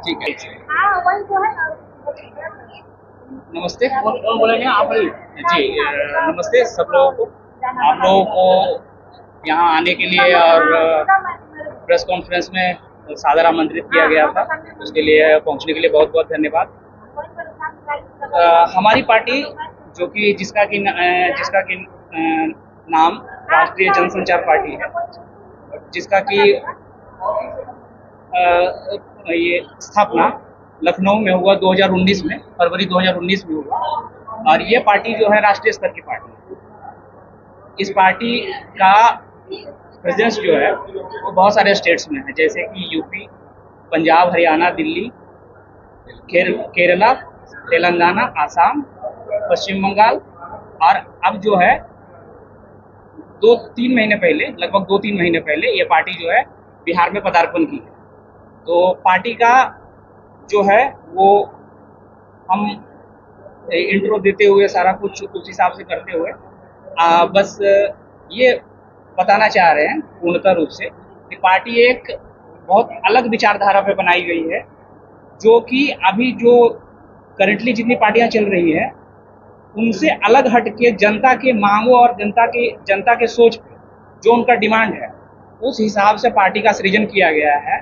ठीक है। हाँ वही जो है ना। नमस्ते, कौन कौन बोलेंगे आप? जी नमस्ते सब लोगों को, आप लोगों को यहाँ आने के लिए और प्रेस कॉन्फ्रेंस में सादर आमंत्रित किया गया था, उसके लिए पहुँचने के लिए बहुत बहुत धन्यवाद। हमारी पार्टी जो कि जिसका कि नाम राष्ट्रीय जनसंचार पार्टी है, जिसका कि ये स्थापना लखनऊ में हुआ 2019 में, फरवरी 2019 में हुआ, और ये पार्टी जो है राष्ट्रीय स्तर की पार्टी है। इस पार्टी का प्रेजेंस जो है वो बहुत सारे स्टेट्स में है, जैसे कि यूपी, पंजाब, हरियाणा, दिल्ली, केरला, तेलंगाना, आसाम, पश्चिम बंगाल, और अब जो है लगभग 2-3 महीने पहले ये पार्टी जो है बिहार में पदार्पण की है। तो पार्टी का जो है वो हम इंट्रो देते हुए सारा कुछ उस हिसाब से करते हुए बस ये बताना चाह रहे हैं पूर्णतः रूप से कि पार्टी एक बहुत अलग विचारधारा पे बनाई गई है, जो कि अभी जो करंटली जितनी पार्टियां चल रही हैं उनसे अलग हट के जनता के मांगों और जनता के सोच पे जो उनका डिमांड है उस हिसाब से पार्टी का सृजन किया गया है,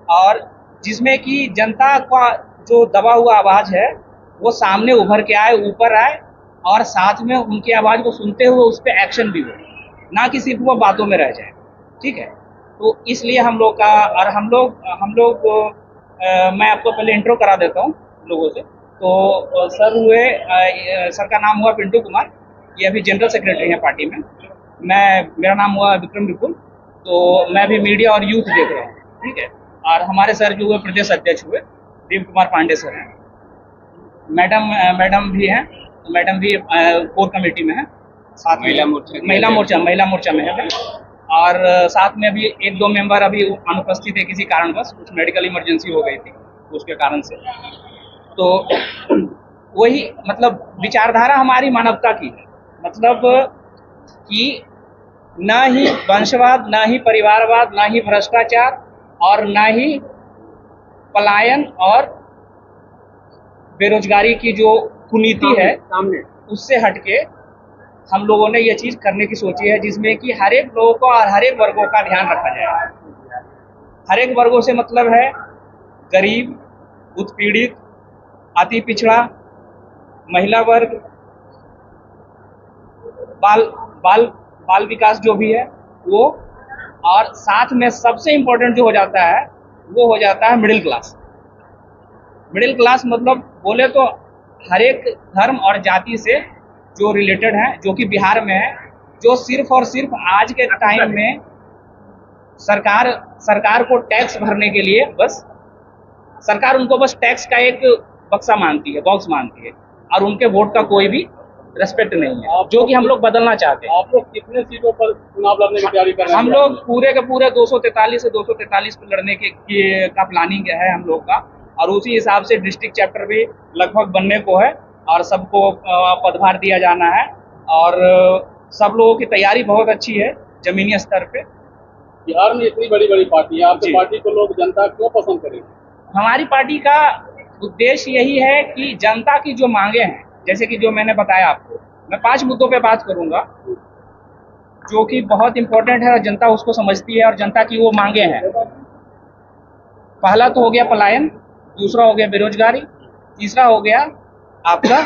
और जिसमें कि जनता का जो दबा हुआ आवाज है वो सामने उभर के आए, ऊपर आए, और साथ में उनकी आवाज को सुनते हुए उस पर एक्शन भी हो, ना कि सिर्फ वो बातों में रह जाए। ठीक है, तो इसलिए हम लोग का और हम लोग मैं आपको पहले इंट्रो करा देता हूँ लोगों से। तो सर का नाम हुआ पिंटू कुमार, ये अभी जनरल सेक्रेटरी हैं पार्टी में। मेरा नाम हुआ विक्रम विपुल, तो मैं भी मीडिया और यूथ देख रहा हूँ। ठीक है, और हमारे सर जो हुए प्रदेश अध्यक्ष हुए दीप कुमार पांडे सर हैं। मैडम भी हैं, मैडम भी कोर कमेटी में है, साथ में महिला मोर्चा में है, और साथ में अभी 1-2 मेंबर अभी अनुपस्थित है किसी कारणवश, कुछ मेडिकल इमरजेंसी हो गई थी उसके कारण से। तो वही मतलब विचारधारा हमारी मानवता की है, मतलब कि न ही वंशवाद, न ही परिवारवाद, न ही भ्रष्टाचार, और न ही पलायन और बेरोजगारी की जो कुनीति है सामने, उससे हटके हम लोगों ने ये चीज करने की सोची है, जिसमें कि हर एक लोगों को और हर एक वर्गों का ध्यान रखा जाए। हर एक वर्गों से मतलब है गरीब, उत्पीड़ित, अति पिछड़ा, महिला वर्ग, बाल विकास जो भी है वो, और साथ में सबसे इम्पोर्टेंट जो हो जाता है वो हो जाता है मिडिल क्लास। मिडिल क्लास मतलब बोले तो हर एक धर्म और जाति से जो रिलेटेड है, जो कि बिहार में है, जो सिर्फ और सिर्फ आज के टाइम में सरकार को टैक्स भरने के लिए बस सरकार उनको बस टैक्स का एक बक्सा मानती है, बॉक्स मानती है, और उनके वोट का कोई भी रेस्पेक्ट नहीं है, जो कि हम लोग बदलना चाहते हैं। आप लोग कितने सीटों पर चुनाव लड़ने की तैयारी कर रहे हैं? हम लोग पूरे के पूरे 243 से 243 पे लड़ने का प्लानिंग है हम लोग का, और उसी हिसाब से डिस्ट्रिक्ट चैप्टर भी लगभग बनने को है, और सबको पदभार दिया जाना है, और सब लोगों की तैयारी बहुत अच्छी है जमीनी स्तर पे। बिहार में इतनी बड़ी बड़ी पार्टी है, आपकी पार्टी को लोग जनता क्यों पसंद करेंगे? हमारी पार्टी का उद्देश्य यही है कि जनता की जो मांगे हैं, जैसे कि जो मैंने बताया आपको, मैं 5 मुद्दों पे बात करूंगा जो कि बहुत इंपॉर्टेंट है और जनता उसको समझती है और जनता की वो मांगे हैं। पहला तो हो गया पलायन, दूसरा हो गया बेरोजगारी, तीसरा हो गया आपका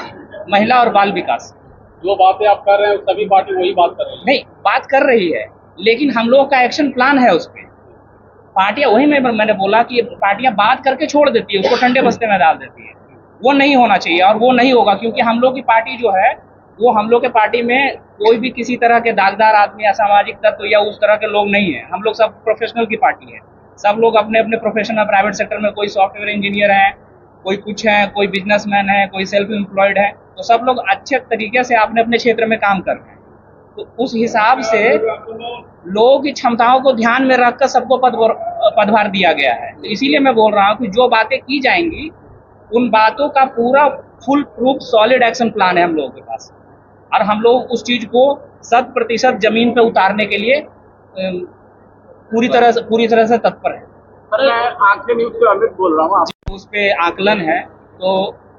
महिला और बाल विकास। जो बातें आप कर रहे हैं सभी पार्टी वही बात कर रही है। नहीं, बात कर रही है, लेकिन हम लोग का एक्शन प्लान है उस पर। पार्टियां वही मैंने बोला कि पार्टियां बात करके छोड़ देती है, उसको ठंडे बस्ते में डाल देती है। वो नहीं होना चाहिए और वो नहीं होगा, क्योंकि हम लोग की पार्टी जो है वो, हम लोग के पार्टी में कोई भी किसी तरह के दागदार आदमी, असामाजिक तत्व या उस तरह के लोग नहीं है। हम लोग सब प्रोफेशनल की पार्टी है, सब लोग अपने अपने प्रोफेशन में, प्राइवेट सेक्टर में, कोई सॉफ्टवेयर इंजीनियर है, कोई कुछ है, कोई बिजनेसमैन है, कोई सेल्फ एम्प्लॉयड है, तो सब लोग अच्छे तरीके से अपने अपने क्षेत्र में काम कर रहे हैं। तो उस हिसाब से लोगों की क्षमताओं को ध्यान में रखकर सबको पदभार दिया गया है। तो इसीलिए मैं बोल रहा हूँ कि जो बातें की जाएंगी उन बातों का पूरा full proof solid action plan है हम लोगों के पास, और हम लोग उस चीज को 100% जमीन पे उतारने के लिए पूरी तरह से तत्पर है। सर मैं आंखें न्यूज से अमित बोल रहा हूँ। उस पे आकलन है, तो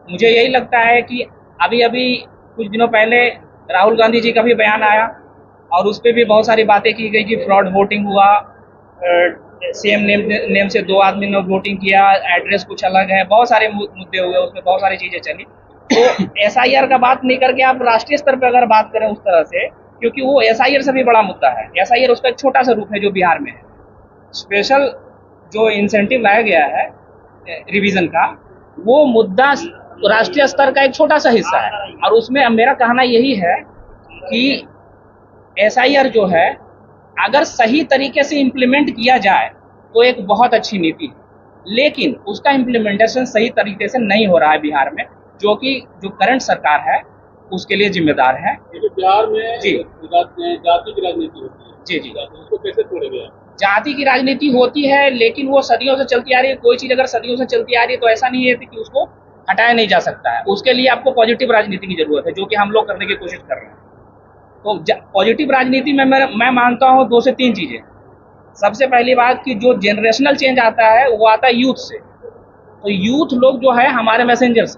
मुझे यही लगता है कि अभी अभी कुछ दिनों पहले राहुल गांधी जी का भी बयान आया और उस पर भी बहुत सारी बातें की गई कि फ्रॉड वोटिंग हुआ, सेम नेम से 2 आदमी ने वोटिंग किया, एड्रेस कुछ अलग है, बहुत सारे मुद्दे हुए, उसमें बहुत सारी चीजें चली। तो SIR का बात नहीं करके आप राष्ट्रीय स्तर पर अगर बात करें उस तरह से, क्योंकि वो SIR से भी बड़ा मुद्दा है। SIR उसका एक छोटा सा रूप है जो बिहार में है। स्पेशल जो इंसेंटिव लाया गया है रिवीजन का, वो मुद्दा राष्ट्रीय स्तर का एक छोटा सा हिस्सा है, और उसमें मेरा कहना यही है कि SIR जो है अगर सही तरीके से इम्प्लीमेंट किया जाए तो एक बहुत अच्छी नीति है, लेकिन उसका इम्प्लीमेंटेशन सही तरीके से नहीं हो रहा है बिहार में, जो कि जो करंट सरकार है उसके लिए जिम्मेदार है। बिहार में जी जाति की राजनीति होती है। जी जी, उसको कैसे तोड़ेंगे? जाति की राजनीति होती है, लेकिन वो सदियों से चलती आ रही है। कोई चीज अगर सदियों से चलती आ रही है तो ऐसा नहीं है कि उसको हटाया नहीं जा सकता है। उसके लिए आपको पॉजिटिव राजनीति की जरूरत है, जो कि हम लोग करने की कोशिश कर रहे हैं। तो पॉजिटिव राजनीति में मैं मानता हूँ 2 से 3 चीजें। सबसे पहली बात कि जो जनरेशनल चेंज आता है वो आता है यूथ से। तो यूथ लोग जो है हमारे मैसेंजर्स,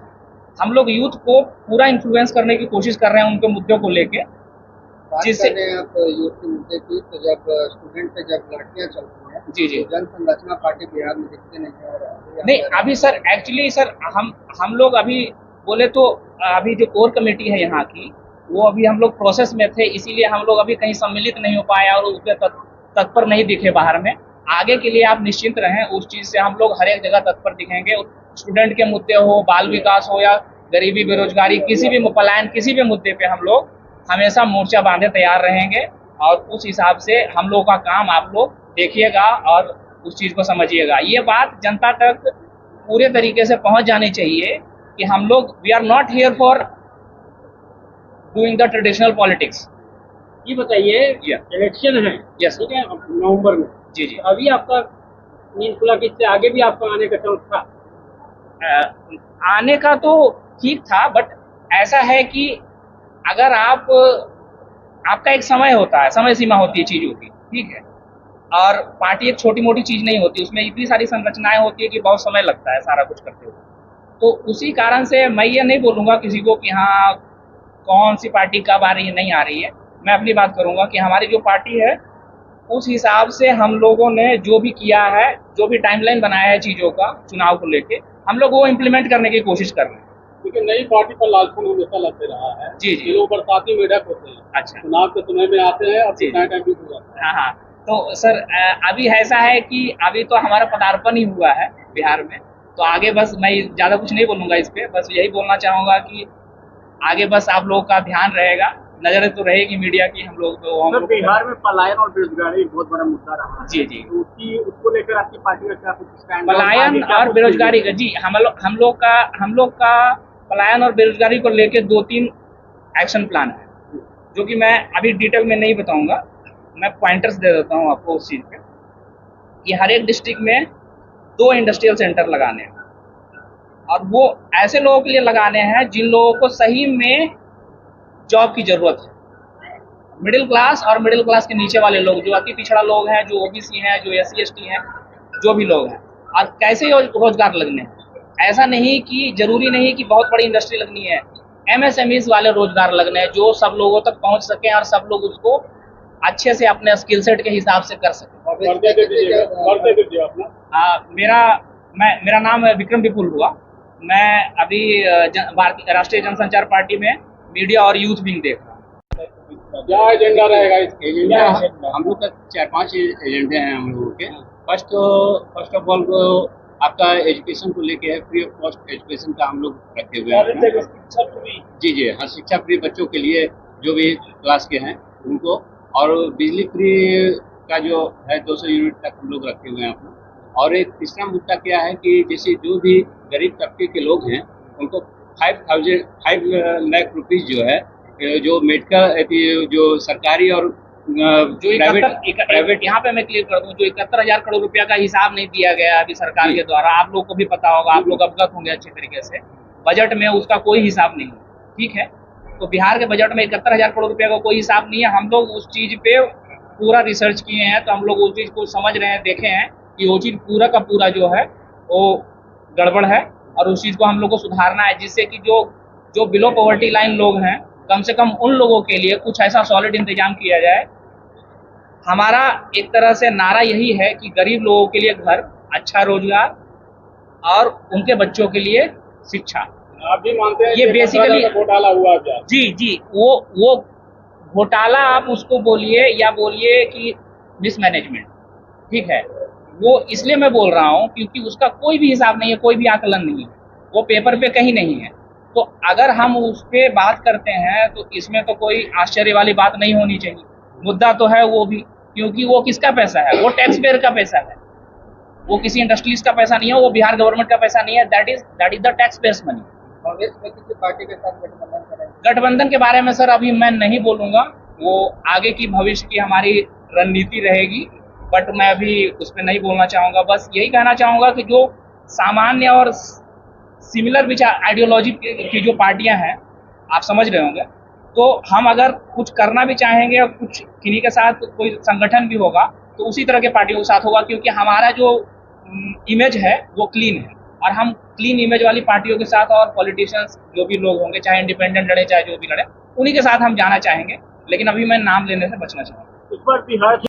हम लोग यूथ को पूरा इन्फ्लुएंस करने की कोशिश कर रहे हैं उनके मुद्दों को लेके, जिससे आप यूथ के मुद्दे की, तो जब स्टूडेंट पे जब लाठियां चलती हैं, जी जी, तो जन संरचना पार्टी बिहार में दिखते नहीं है। और नहीं अभी सर एक्चुअली सर हम लोग अभी बोले तो अभी जो कोर कमेटी है यहाँ की, वो अभी हम लोग प्रोसेस में थे, इसीलिए हम लोग अभी कहीं सम्मिलित नहीं हो पाए और उसके तत्पर नहीं दिखे बाहर में। आगे के लिए आप निश्चिंत रहें, उस चीज़ से हम लोग हर एक जगह तत्पर दिखेंगे। स्टूडेंट के मुद्दे हो, बाल विकास हो, या गरीबी बेरोजगारी, किसी भी पलायन, किसी भी मुद्दे पे हम लोग हमेशा मोर्चा बांधे तैयार रहेंगे, और उस हिसाब से हम लोग का काम आप लोग देखिएगा और उस चीज़ को समझिएगा। ये बात जनता तक पूरे तरीके से पहुंच जानी चाहिए कि हम लोग we are not here for doing the traditional politics. ये बताइए, इलेक्शन है यस ठीक है नवंबर में, जी जी, अभी आपका नींद खुला कि इससे आगे भी आपका आने का चांस था? आने का तो ठीक था, बट ऐसा है कि अगर आपका एक समय होता है, समय सीमा होती है चीज़ों की, ठीक है, और पार्टी एक छोटी मोटी चीज़ नहीं होती, उसमें इतनी सारी संरचनाएं होती है कि बहुत समय लगता है सारा कुछ करते हुए। तो उसी कारण से मैं ये नहीं बोलूँगा किसी को कि हाँ कौन सी पार्टी कब आ रही है, नहीं आ रही है। मैं अपनी बात करूँगा कि हमारी जो पार्टी है उस हिसाब से हम लोगों ने जो भी किया है, जो भी टाइमलाइन बनाया है चीज़ों का चुनाव को लेके, हम लोग वो इम्प्लीमेंट करने की कोशिश कर रहे हैं। क्योंकि नई पार्टी पर लालचन हमेशा लगते रहा है। जी जी, लोग बरसाती मेढक होते हैं, अच्छा, चुनाव के समय में आते हैं और जी, टाइम बीत जाता है। हाँ हाँ। तो सर अभी ऐसा है कि अभी तो हमारा पदार्पण ही हुआ है बिहार में, तो आगे बस मैं ज़्यादा कुछ नहीं बोलूँगा इस पर, बस यही बोलना चाहूँगा कि आगे बस आप लोग का ध्यान रहेगा, नजर तो रहेगी मीडिया की हम लोग तो। हम बिहार में पलायन और बेरोजगारी बहुत बड़ा मुद्दा रहा है। जी जी, तो उसको लेकर आपकी पार्टी का क्या कुछ स्टैंड? पलायन और बेरोजगारी का, जी हम लोग का पलायन और बेरोजगारी को लेकर 2-3 एक्शन प्लान है, जो कि मैं अभी डिटेल में नहीं बताऊंगा, मैं पॉइंटर्स दे देता हूँ आपको उस चीज़ पे कि हर एक डिस्ट्रिक्ट में 2 इंडस्ट्रियल सेंटर लगाने हैं, और वो ऐसे लोगों के लिए लगाने हैं जिन लोगों को सही में जॉब की जरूरत है। मिडिल क्लास और मिडिल क्लास के नीचे वाले लोग, जो अति पिछड़ा लोग हैं, जो OBC हैं, जो SC ST हैं, जो भी लोग हैं, और कैसे रोजगार लगने हैं। ऐसा नहीं कि जरूरी नहीं कि बहुत बड़ी इंडस्ट्री लगनी है, MSMEs वाले रोजगार लगने हैं, जो सब लोगों तक पहुंच सके और सब लोग उसको अच्छे से अपने स्किल सेट के हिसाब से कर सकें। मेरा नाम विक्रम विपुल हुआ। मैं अभी भारतीय राष्ट्रीय जनसंचार पार्टी में मीडिया और यूथ विंग देख रहा हूँ। क्या एजेंडा रहेगा इस एजेंडा? हम लोग का 4-5 एजेंडे हैं हम लोगों के। फर्स्ट ऑफ ऑल आपका एजुकेशन को लेके है, फ्री ऑफ कॉस्ट एजुकेशन का हम लोग रखे हुए हैं। जी जी, हर शिक्षा फ्री बच्चों के लिए जो भी क्लास के हैं उनको, और बिजली फ्री का जो है 200 यूनिट तक हम लोग रखे हुए हैं अपना। और एक तीसरा मुद्दा क्या है कि जैसे जो भी गरीब तबके के लोग हैं उनको 5 लाख रुपीज़ जो है, जो मेडिकल जो सरकारी और जो प्राइवेट, यहाँ पे मैं क्लियर कर दूं, जो 71,000 करोड़ रुपया का हिसाब नहीं दिया गया अभी सरकार के द्वारा, आप लोग को भी पता होगा, आप लोग अवगत होंगे अच्छे तरीके से, बजट में उसका कोई हिसाब नहीं, ठीक है। तो बिहार के बजट में 71,000 करोड़ रुपया का कोई हिसाब नहीं है। हम लोग उस चीज़ पे पूरा रिसर्च किए हैं, तो हम लोग उस चीज़ को समझ रहे हैं, देखे हैं कि वो चीज़ पूरा का पूरा जो है वो गड़बड़ है, और उस चीज़ को हम लोग को सुधारना है, जिससे कि जो जो बिलो पॉवर्टी लाइन लोग हैं, कम से कम उन लोगों के लिए कुछ ऐसा सॉलिड इंतजाम किया जाए। हमारा एक तरह से नारा यही है कि गरीब लोगों के लिए घर, अच्छा रोजगार और उनके बच्चों के लिए शिक्षा। आप भी मानते हैं ये कि बेसिकली घोटाला हुआ क्या? जी वो घोटाला आप उसको बोलिए या बोलिए कि मिसमैनेजमेंट, ठीक है। वो इसलिए मैं बोल रहा हूँ क्योंकि उसका कोई भी हिसाब नहीं है, कोई भी आकलन नहीं है, वो पेपर पे कहीं नहीं है। तो अगर हम उस पर बात करते हैं तो इसमें तो कोई आश्चर्य वाली बात नहीं होनी चाहिए। मुद्दा तो है वो भी, क्योंकि वो किसका पैसा है, वो टैक्स पेयर का पैसा है, वो किसी इंडस्ट्रीज का पैसा नहीं है, वो बिहार गवर्नमेंट का पैसा नहीं है। That is the tax payers money. Congress में किसी पार्टी के साथ गठबंधन करेंगे? गठबंधन के बारे में सर अभी मैं नहीं बोलूंगा, वो आगे की भविष्य की हमारी रणनीति रहेगी, बट मैं अभी उस पर नहीं बोलना चाहूँगा। बस यही कहना चाहूँगा कि जो सामान्य और सिमिलर विचार आइडियोलॉजी की जो पार्टियां हैं, आप समझ रहे होंगे, तो हम अगर कुछ करना भी चाहेंगे और कुछ किन्हीं के साथ कोई संगठन भी होगा तो उसी तरह के पार्टियों के साथ होगा, क्योंकि हमारा जो इमेज है वो क्लीन है, और हम क्लीन इमेज वाली पार्टियों के साथ और पॉलिटिशियंस जो भी लोग होंगे, चाहे इंडिपेंडेंट लड़े चाहे जो भी लड़े, उन्हीं के साथ हम जाना चाहेंगे। लेकिन अभी मैं नाम लेने से बचना चाहूँगा। इस बार बिहार